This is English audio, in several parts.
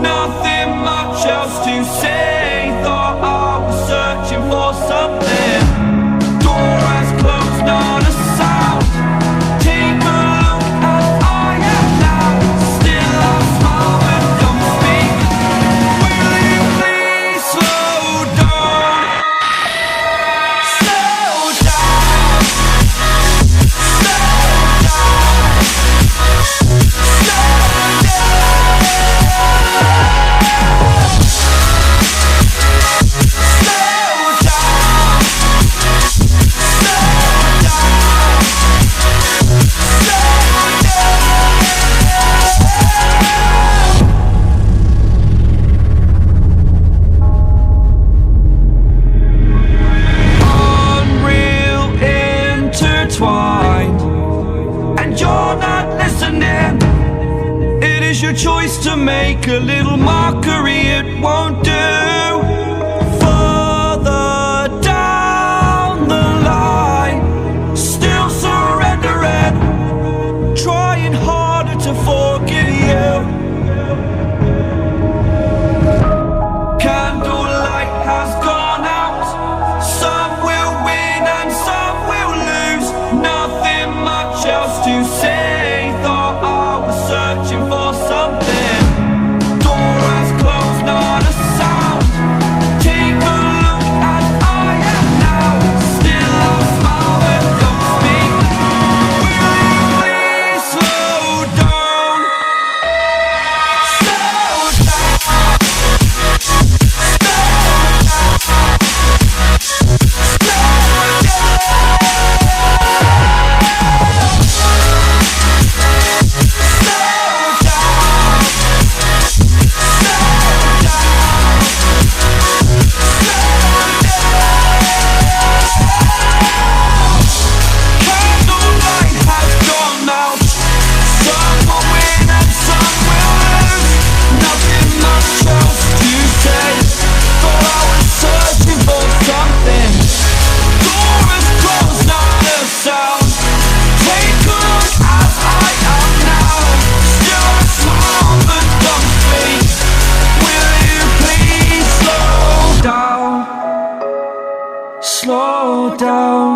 nothing much else to say. Thought I was searching for something. Door has closed, not a sound. Take a look as I am now. Still I smile but don't speak. Will you please slow down? Slow down. Slow down. Slow and you're not listening. It is your choice to make a little mockery, it won't do. Further down the line, still surrendering, trying harder to forgive you. Candlelight has gone out. Some will win and some will lose. Nothing much else to say. Thought I was searching for something. Door has closed, not a sound. Take a look as I am now. Still I smile but don't speak. Will you please slow down? Slow down. Slow down,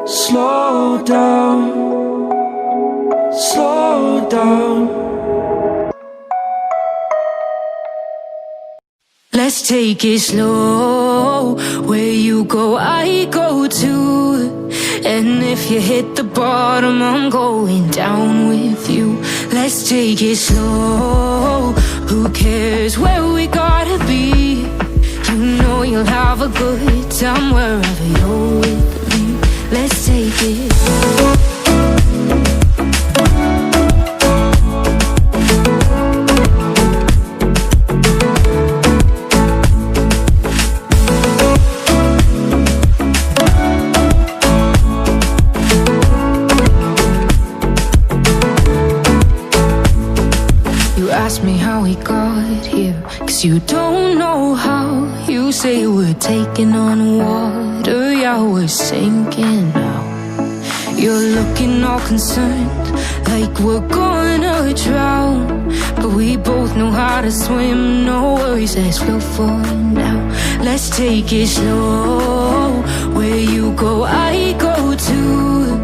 slow down, slow down. Let's take it slow. Where you go, I go too. And if you hit the bottom, I'm going down with you. Let's take it slow. Who cares where we gotta be? You know you'll have a good time wherever you're with me. Let's take it. You ask me how we got here, 'cause you don't know how. You say we're taking on water, yeah, we're sinking now. You're looking all concerned, like we're gonna drown. But we both know how to swim, no worries, let's go for now. Let's take it slow. Where you go, I go too.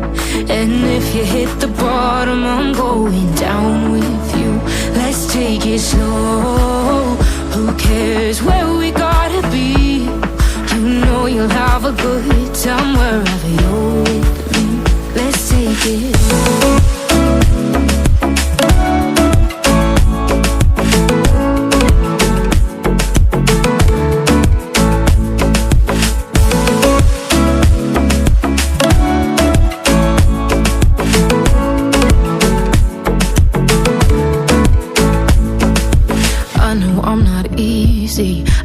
And if you hit the bottom, I'm going down with you. Let's take it slow. Who cares where we gotta be? You know you'll have a good time wherever you're with me. Let's take it.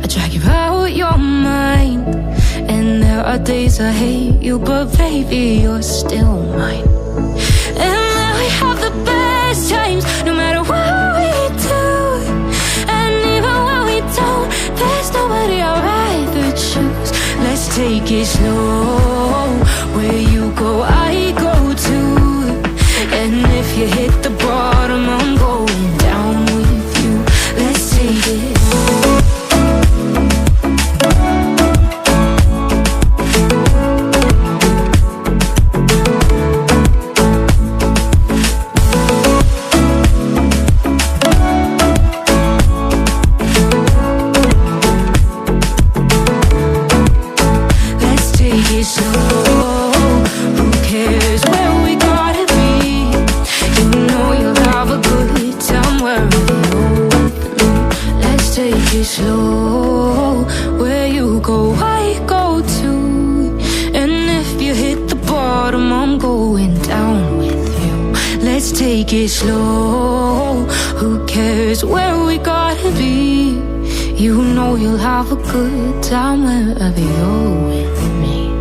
I drag you out your mind, and there are days I hate you, but baby, you're still mine. And then we have the best times, no matter what we do. And even when we don't, there's nobody I'd rather choose. Let's take it slow. Where you go, I go too. And if you hit the bottom, I'm going down with you. it slow. Where you go, I go too. And if you hit the bottom, I'm going down with you. Let's take it slow. Who cares where we gotta be? You know you'll have a good time wherever you're with me.